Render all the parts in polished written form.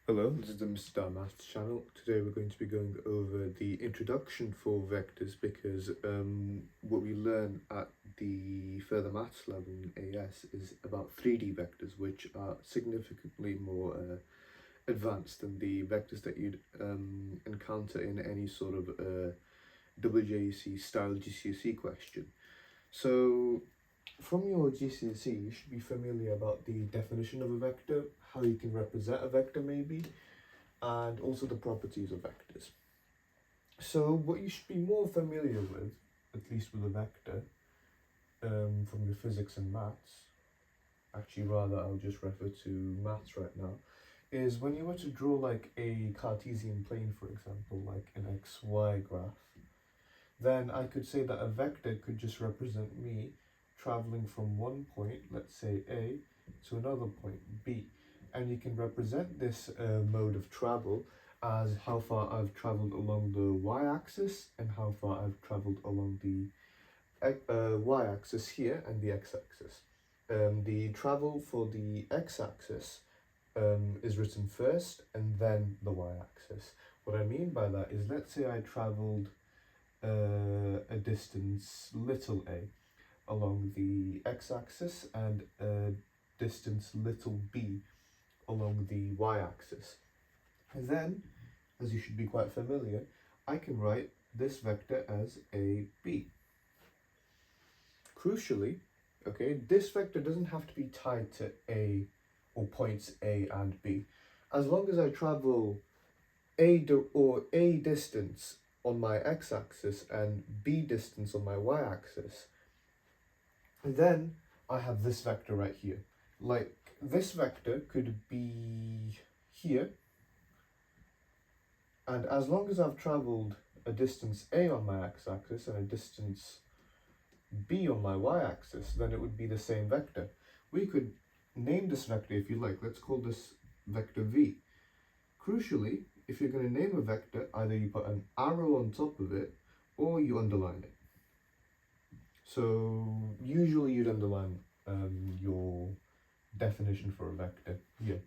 Hello, this is the Mr. Maths channel. Today we're going to be going over the introduction for vectors because what we learn at the further maths level in AS is about 3D vectors, which are significantly more advanced than the vectors that you'd encounter in any sort of WJEC style GCSE question. So from your GCSE, you should be familiar about the definition of a vector, how you can represent a vector maybe, and also the properties of vectors. So what you should be more familiar with, at least with a vector, from your physics and maths, actually rather I'll just refer to maths right now, is when you were to draw like a Cartesian plane, for example, like an XY graph, then I could say that a vector could just represent me traveling from one point, let's say A, to another point B. And you can represent this mode of travel as how far I've traveled along the y-axis and how far I've traveled along the y-axis here and the x-axis. The travel for the x-axis is written first and then the y-axis. What I mean by that is, let's say I traveled a distance little a along the x-axis and a distance little b along the y-axis. And then, as you should be quite familiar, I can write this vector as AB. Crucially, okay, this vector doesn't have to be tied to A or points A and B. As long as I travel A distance on my x-axis and B distance on my y-axis, then I have this vector right here. Like, this vector could be here, and as long as I've traveled a distance A on my x-axis and a distance B on my y-axis, then it would be the same vector. We could name this vector if you like. Let's call this vector V. Crucially, if you're going to name a vector, either you put an arrow on top of it or you underline it. So usually you'd underline your definition for a vector here.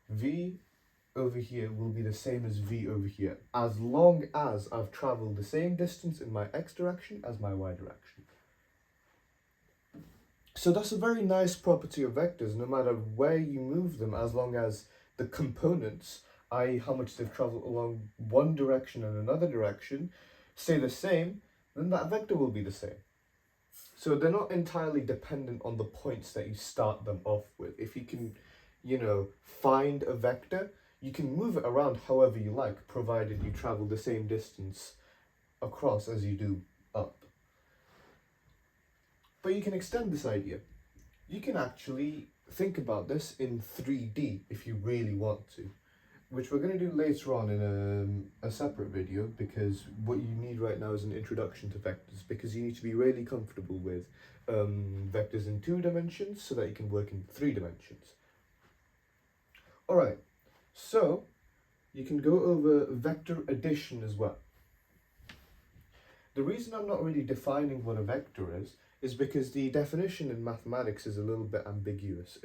V over here will be the same as V over here, as long as I've traveled the same distance in my x direction as my y direction. So that's a very nice property of vectors, no matter where you move them, as long as the components, i.e. how much they've traveled along one direction and another direction, stay the same, then that vector will be the same. So they're not entirely dependent on the points that you start them off with. If you can, find a vector, you can move it around however you like, provided you travel the same distance across as you do up. But you can extend this idea. You can actually think about this in 3D if you really want to, which we're going to do later on in a separate video, because what you need right now is an introduction to vectors, because you need to be really comfortable with vectors in 2 dimensions so that you can work in 3 dimensions. Alright, so you can go over vector addition as well. The reason I'm not really defining what a vector is because the definition in mathematics is a little bit ambiguous.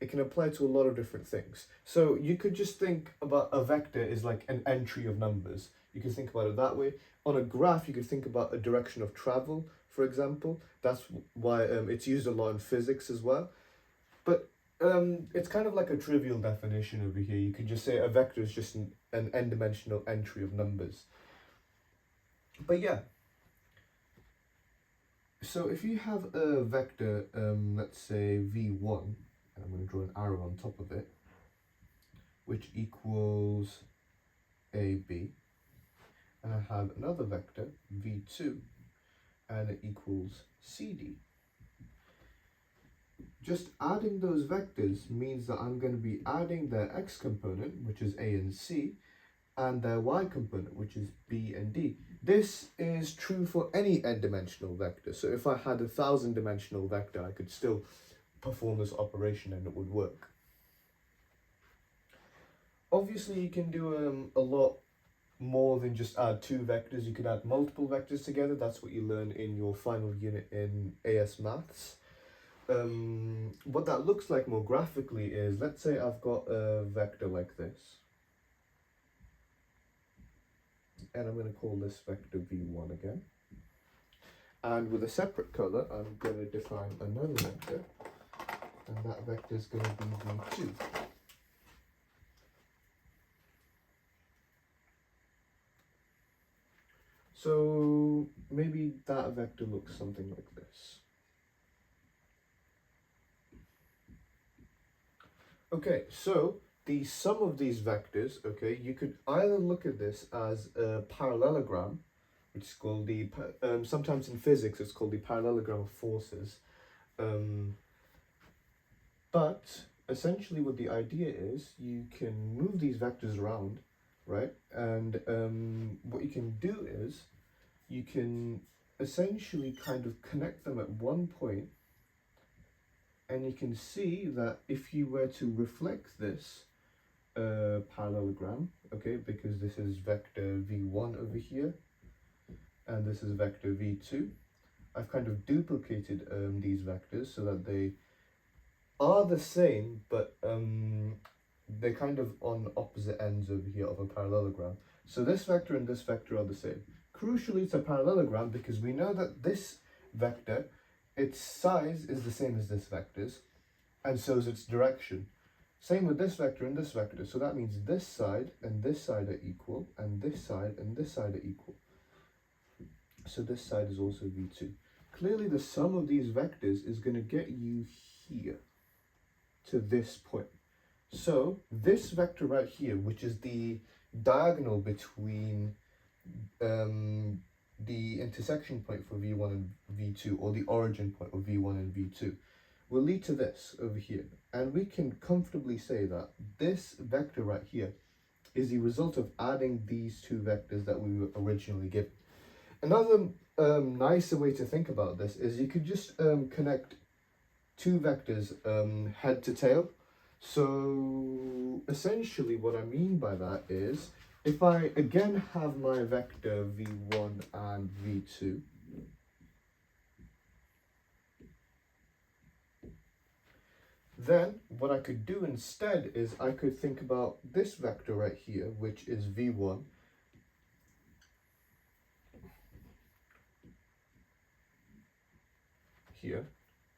It can apply to a lot of different things. So you could just think about a vector as like an entry of numbers. You can think about it that way. On a graph, you could think about a direction of travel, for example. That's why it's used a lot in physics as well. But it's kind of like a trivial definition over here. You could just say a vector is just an n-dimensional entry of numbers. But yeah. So if you have a vector, let's say v1, and I'm going to draw an arrow on top of it, which equals AB, and I have another vector, v2, and it equals CD. Just adding those vectors means that I'm going to be adding their x component, which is A and C, and their y component, which is B and D. This is true for any n-dimensional vector. So if I had a 1,000-dimensional vector, I could still perform this operation and it would work. Obviously, you can do a lot more than just add 2 vectors. You could add multiple vectors together. That's what you learn in your final unit in AS Maths. what that looks like more graphically is, let's say I've got a vector like this, and I'm going to call this vector v1 again. And with a separate color, I'm going to define another vector, and that vector is going to be v2. So maybe that vector looks something like this. Okay, so the sum of these vectors, okay, you could either look at this as a parallelogram, which is called the, sometimes in physics it's called the parallelogram of forces. But essentially what the idea is, you can move these vectors around, right? And what you can do is, you can essentially kind of connect them at one point, and you can see that if you were to reflect this parallelogram, okay, because this is vector v1 over here, and this is vector v2, I've kind of duplicated these vectors so that they are the same, but they're kind of on opposite ends over here of a parallelogram. So this vector and this vector are the same. Crucially, it's a parallelogram because we know that this vector, its size is the same as this vector's, and so is its direction. Same with this vector and this vector. So that means this side and this side are equal, and this side and this side are equal. So this side is also v2. Clearly, the sum of these vectors is going to get you here to this point. So this vector right here, which is the diagonal between the intersection point for v1 and v2, or the origin point of v1 and v2, will lead to this over here. And we can comfortably say that this vector right here is the result of adding these two vectors that we were originally given. Another nicer way to think about this is you could just connect two vectors head to tail. So essentially what I mean by that is, if I again have my vector v1 and v2, then what I could do instead is I could think about this vector right here, which is v1, here.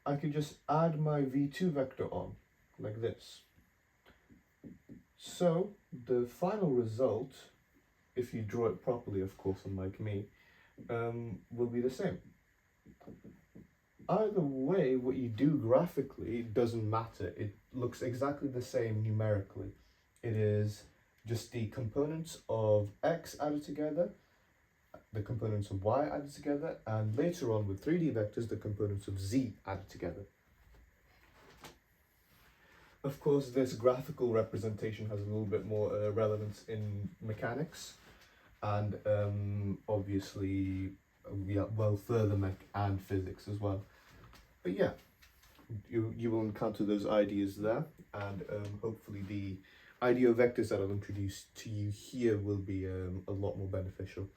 I could just add my v2 vector on, like this. So the final result, if you draw it properly, of course, unlike me, will be the same. Either way, what you do graphically doesn't matter. It looks exactly the same numerically. It is just the components of x added together, the components of y added together, and later on with 3D vectors, the components of z added together. Of course, this graphical representation has a little bit more relevance in mechanics, and obviously, well, further mech and physics as well. But yeah, you will encounter those ideas there, and hopefully the idea of vectors that I'll introduce to you here will be a lot more beneficial.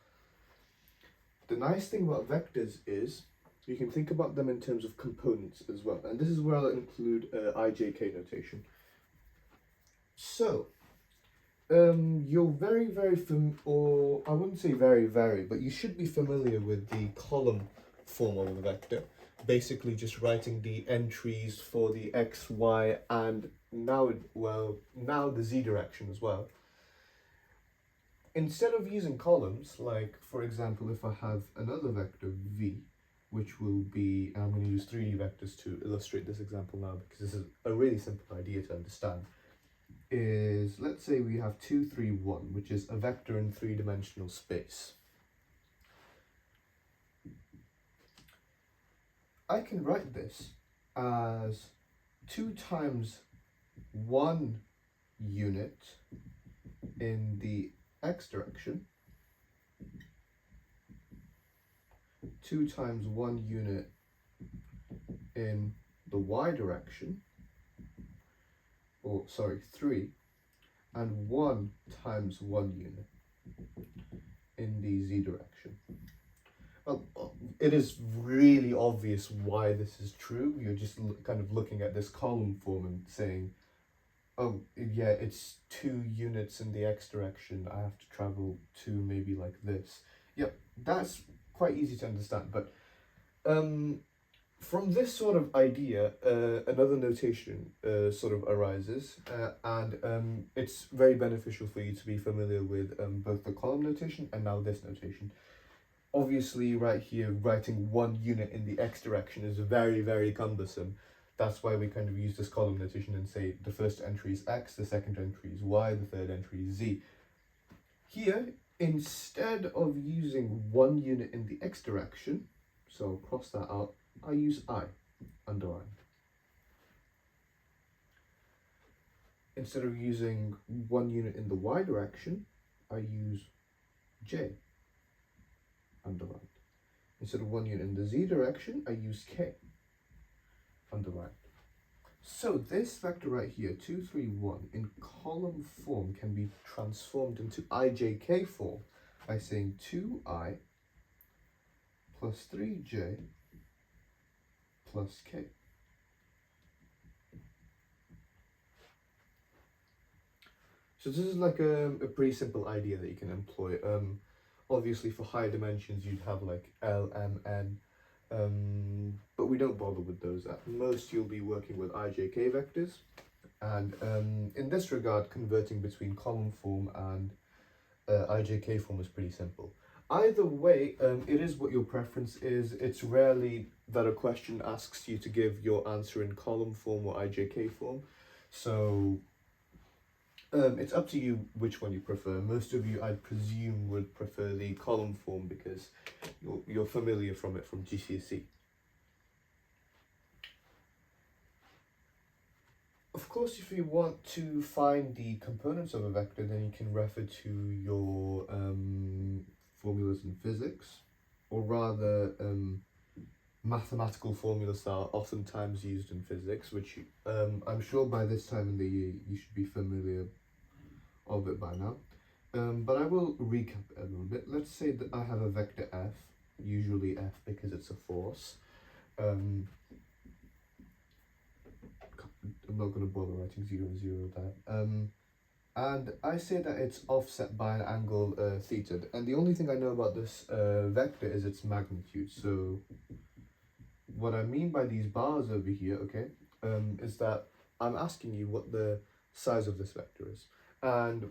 The nice thing about vectors is you can think about them in terms of components as well, and this is where I'll include IJK notation. So, you're very, or I wouldn't say very, but you should be familiar with the column form of a vector. Basically just writing the entries for the x, y, and now the z direction as well. Instead of using columns, like for example, if I have another vector v, which will be, and I'm going to use 3D vectors to illustrate this example now because this is a really simple idea to understand, is let's say we have 2, 3, 1, which is a vector in 3-dimensional space. I can write this as 2 times 1 unit in the x direction, 2 times 1 unit in the y direction, or sorry, 3, and 1 times 1 unit in the z direction. Well, it is really obvious why this is true. You're just kind of looking at this column form and saying, oh, yeah, it's 2 units in the x direction. I have to travel to maybe like this. Yep, that's quite easy to understand. But from this sort of idea, another notation sort of arises, and it's very beneficial for you to be familiar with both the column notation and now this notation. Obviously, right here, writing 1 unit in the x direction is very, very cumbersome. That's why we kind of use this column notation and say the first entry is x, the second entry is y, the third entry is z. Here, instead of using 1 unit in the x direction, so I'll cross that out, I use I, underline. Instead of using 1 unit in the y direction, I use j, underlined. Instead of 1 unit in the z direction, I use k, underlined. So this vector right here, 2, 3, 1, in column form can be transformed into ijk form by saying 2i plus 3j plus k. So this is like a pretty simple idea that you can employ. Obviously for higher dimensions you'd have like L, M, N, but we don't bother with those. At most you'll be working with ijk vectors, and in this regard converting between column form and ijk form is pretty simple. Either way, it is what your preference is. It's rarely that a question asks you to give your answer in column form or ijk form, so it's up to you which one you prefer. Most of you, I'd presume, would prefer the column form because you're familiar from it from GCSE. Of course, if you want to find the components of a vector, then you can refer to your formulas in physics, or rather mathematical formulas that are oftentimes used in physics, which I'm sure by this time in the year you should be familiar of it by now. But I will recap it a little bit. Let's say that I have a vector f, usually f because it's a force. I'm not going to bother writing 0, 0 there. And I say that it's offset by an angle theta. And the only thing I know about this vector is its magnitude. So what I mean by these bars over here, okay, is that I'm asking you what the size of this vector is. And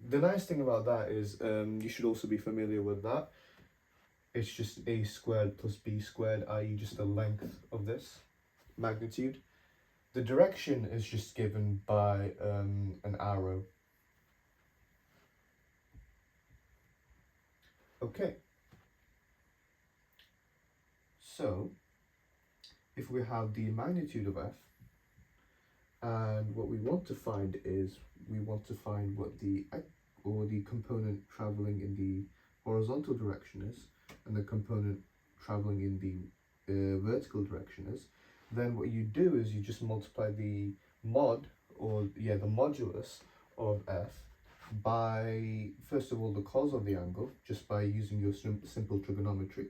the nice thing about that is you should also be familiar with that. It's just a squared plus b squared, i.e. just the length of this magnitude. The direction is just given by an arrow. Okay. So, if we have the magnitude of f, and what we want to find is, we want to find what the component traveling in the horizontal direction is, and the component traveling in the vertical direction is, then what you do is you just multiply the mod, the modulus of f by, first of all, the cos of the angle, just by using your simple trigonometry.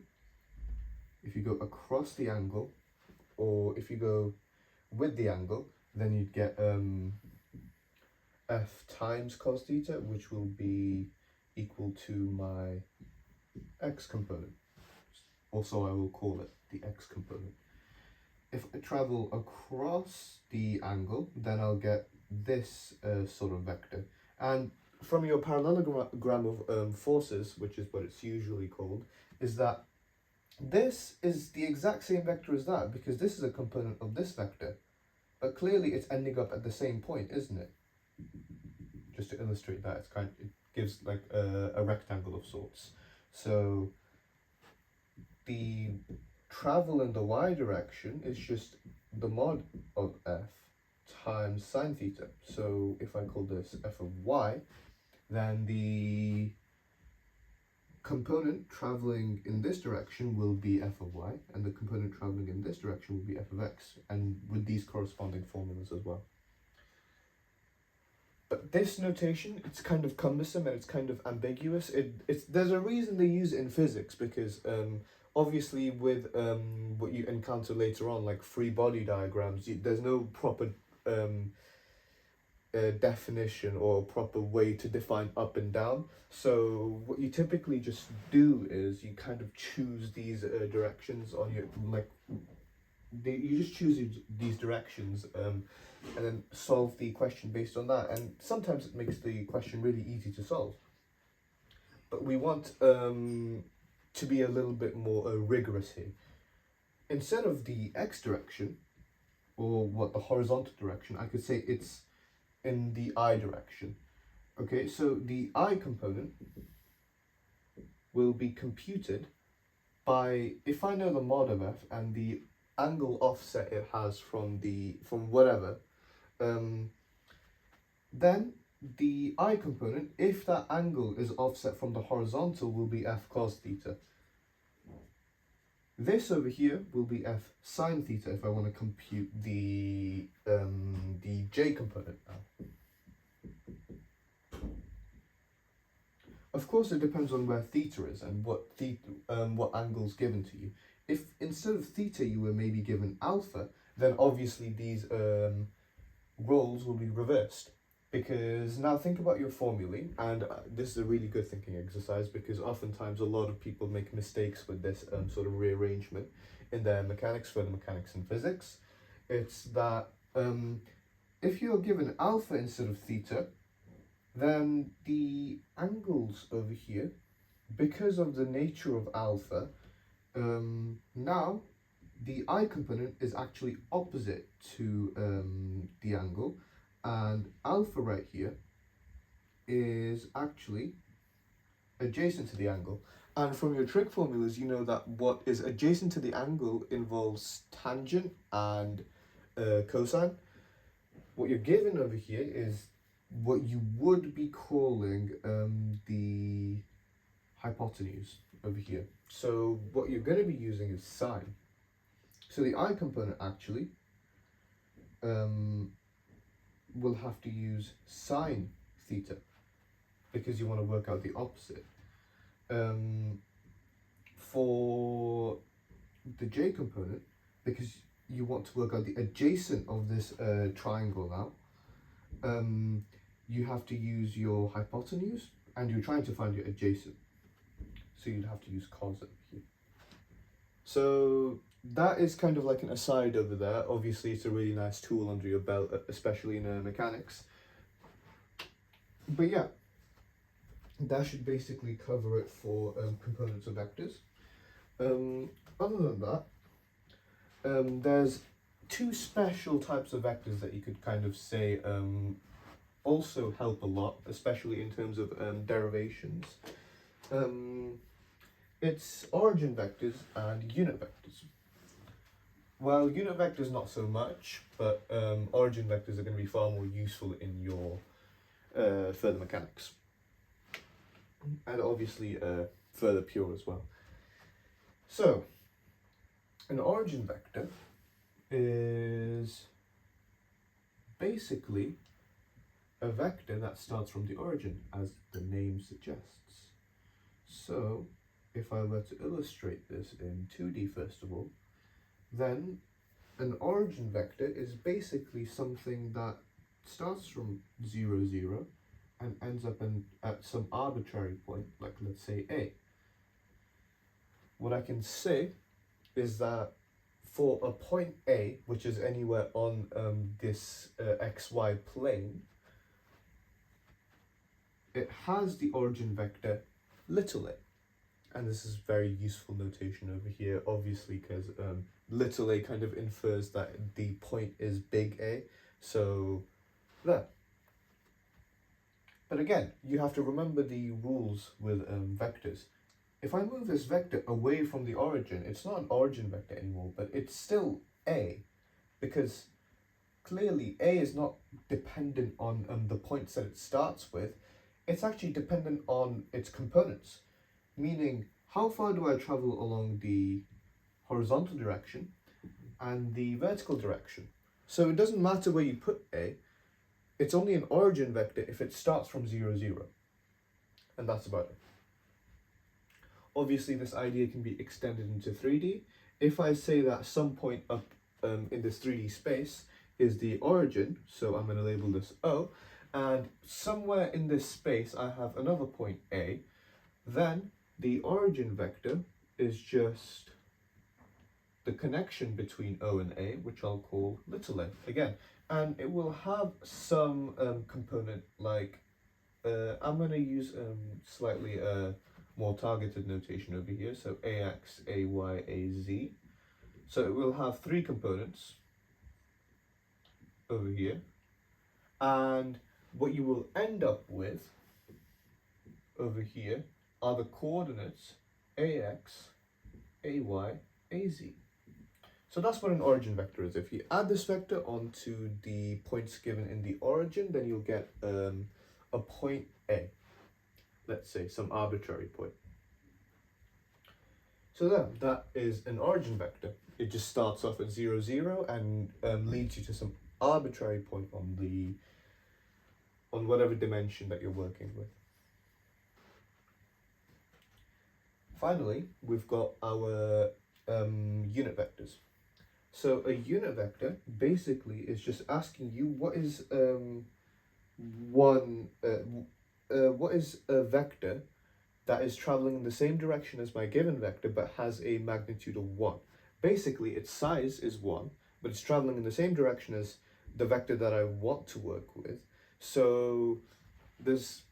If you go across the angle, or if you go with the angle, then you'd get f times cos theta, which will be equal to my x component. Also, I will call it the x component. If I travel across the angle, then I'll get this sort of vector. And from your parallelogram of forces, which is what it's usually called, is that this is the exact same vector as that, because this is a component of this vector. But clearly it's ending up at the same point, isn't it? Just to illustrate that, it gives like a rectangle of sorts. So the travel in the y direction is just the mod of f times sine theta. So if I call this f of y, then the component traveling in this direction will be f of y, and the component traveling in this direction will be f of x, and with these corresponding formulas as well. But this notation, it's kind of cumbersome and it's kind of ambiguous. There's a reason they use it in physics, because obviously with what you encounter later on, like free body diagrams, there's no proper definition or proper way to define up and down. So what you typically just do is you kind of choose these directions on your, like, you just choose these directions and then solve the question based on that. And sometimes it makes the question really easy to solve. But we want to be a little bit more rigorous here. Instead of the x direction, or what the horizontal direction, I could say it's in the I direction. Okay, so the I component will be computed by, if I know the mod of f and the angle offset it has from whatever, then the I component, if that angle is offset from the horizontal, will be f cos theta. This over here will be f sine theta if I want to compute the j component now. Of course, it depends on where theta is and what angle is given to you. If instead of theta you were maybe given alpha, then obviously these roles will be reversed. Because now think about your formulae, and this is a really good thinking exercise, because oftentimes a lot of people make mistakes with this sort of rearrangement in their mechanics, further mechanics and physics. It's that if you're given alpha instead of theta, then the angles over here, because of the nature of alpha, now the I component is actually opposite to the angle, and alpha right here is actually adjacent to the angle. And from your trig formulas, you know that what is adjacent to the angle involves tangent and cosine. What you're given over here is what you would be calling the hypotenuse over here. So what you're going to be using is sine. So the I component actually will have to use sine theta, because you want to work out the opposite. For the j component, because you want to work out the adjacent of this triangle now, you have to use your hypotenuse, and you're trying to find your adjacent, so you'd have to use cos over here. So that is kind of like an aside over there. Obviously it's a really nice tool under your belt, especially in mechanics. But yeah, that should basically cover it for components of vectors. Other than that, there's two special types of vectors that you could kind of say also help a lot, especially in terms of derivations. It's origin vectors and unit vectors. Well, unit vectors not so much, but origin vectors are going to be far more useful in your further mechanics. And obviously further pure as well. So, an origin vector is basically a vector that starts from the origin, as the name suggests. So, if I were to illustrate this in 2D first of all, then an origin vector is basically something that starts from 0, 0 and ends up at some arbitrary point, like let's say A. What I can say is that for a point A, which is anywhere on this xy plane, it has the origin vector little a. And this is very useful notation over here, obviously, because little a kind of infers that the point is big A. So, there. But again, you have to remember the rules with vectors. If I move this vector away from the origin, it's not an origin vector anymore, but it's still A, because clearly A is not dependent on the points that it starts with. It's actually dependent on its components. Meaning, how far do I travel along the horizontal direction and the vertical direction? So it doesn't matter where you put A, it's only an origin vector if it starts from 0, 0. And that's about it. Obviously, this idea can be extended into 3D. If I say that some point up in this 3D space is the origin, so I'm going to label this O, and somewhere in this space I have another point A, then the origin vector is just the connection between O and A, which I'll call little a again, and it will have some component like I'm going to use slightly more targeted notation over here, so AX, AY, AZ. So it will have three components over here, and what you will end up with over here are the coordinates AX, AY, AZ. So that's what an origin vector is. If you add this vector onto the points given in the origin, then you'll get a point A, let's say some arbitrary point. So then that is an origin vector. It just starts off at 0, 0 and leads you to some arbitrary point on whatever dimension that you're working with. Finally, we've got our unit vectors. So a unit vector basically is just asking you what is a vector that is traveling in the same direction as my given vector but has a magnitude of 1. Basically, its size is 1, but it's traveling in the same direction as the vector that I want to work with. So there's,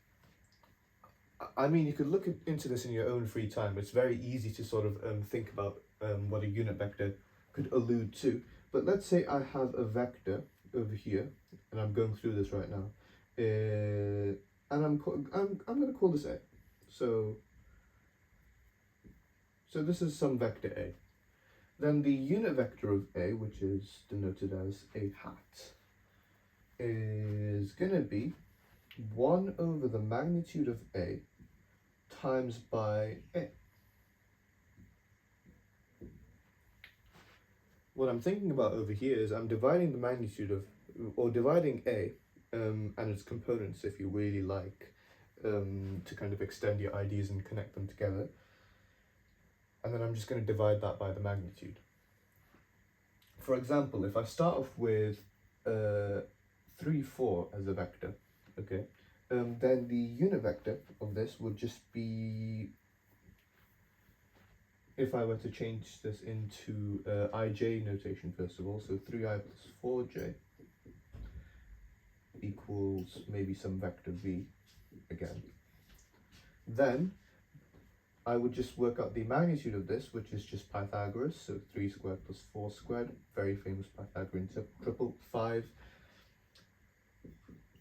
I mean, you could look into this in your own free time. It's very easy to sort of think about what a unit vector could allude to. But let's say I have a vector over here, and I'm going through this right now, and I'm going to call this A. So this is some vector A. Then the unit vector of A, which is denoted as a hat, is going to be 1 over the magnitude of A times by A. What I'm thinking about over here is I'm dividing the magnitude of, or dividing A and its components, if you really like, to kind of extend your ideas and connect them together. And then I'm just going to divide that by the magnitude. For example, if I start off with 3, 4 as a vector, okay, then the unit vector of this would just be, if I were to change this into ij notation first of all, so 3i plus 4j equals maybe some vector v again. Then I would just work out the magnitude of this, which is just Pythagoras, so 3 squared plus 4 squared, very famous Pythagorean triple, 5.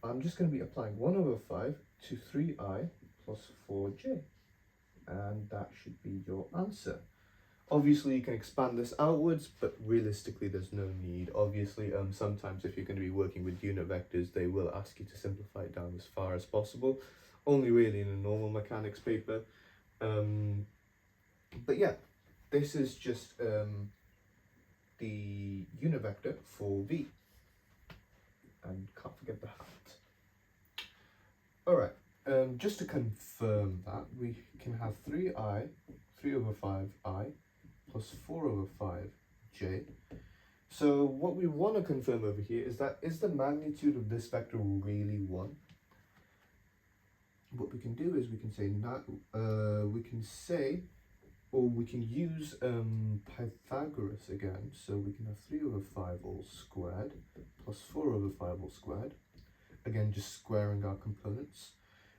I'm just going to be applying 1 over 5 to 3i plus 4j, and that should be your answer. Obviously, you can expand this outwards, but realistically, there's no need. Obviously, sometimes if you're going to be working with unit vectors, they will ask you to simplify it down as far as possible, only really in a normal mechanics paper. But yeah, this is just the unit vector for V, and can't forget the hat. Alright, just to confirm that, we can have 3 over 5i plus 4 over 5j. So what we want to confirm over here is that, is the magnitude of this vector really 1? What we can do is we can say we can use Pythagoras again. So we can have 3 over 5 all squared plus 4 over 5 all squared. Again, just squaring our components.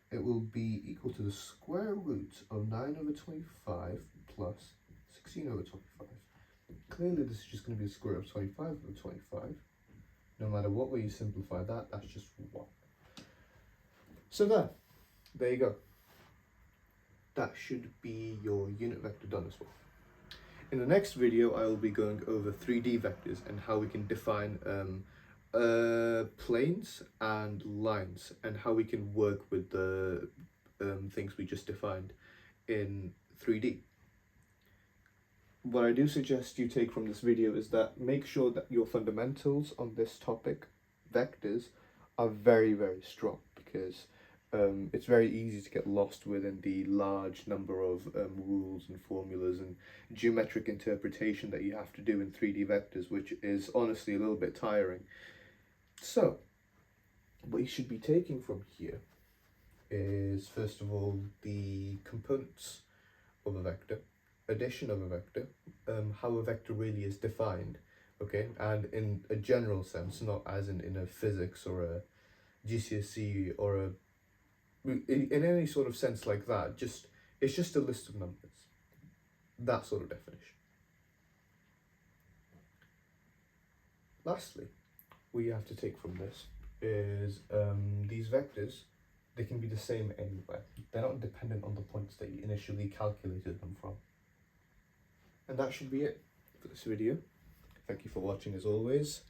It will be equal to the square root of 9 over 25 plus 16 over 25. Clearly, this is just going to be the square root of 25 over 25. No matter what way you simplify that, that's just 1. So there you go. That should be your unit vector done as well. In the next video, I will be going over 3D vectors and how we can define planes and lines, and how we can work with the things we just defined in 3D. What I do suggest you take from this video is that make sure that your fundamentals on this topic, vectors, are very, very strong, because it's very easy to get lost within the large number of rules and formulas and geometric interpretation that you have to do in 3D vectors, which is honestly a little bit tiring. So, what you should be taking from here is, first of all, the components of a vector, addition of a vector, how a vector really is defined, okay, and in a general sense, not as in a physics or a GCSE or a in any sort of sense like that. Just it's just a list of numbers, that sort of definition. Lastly, what you have to take from this is these vectors, they can be the same anywhere. They're not dependent on the points that you initially calculated them from. And that should be it for this video. Thank you for watching as always.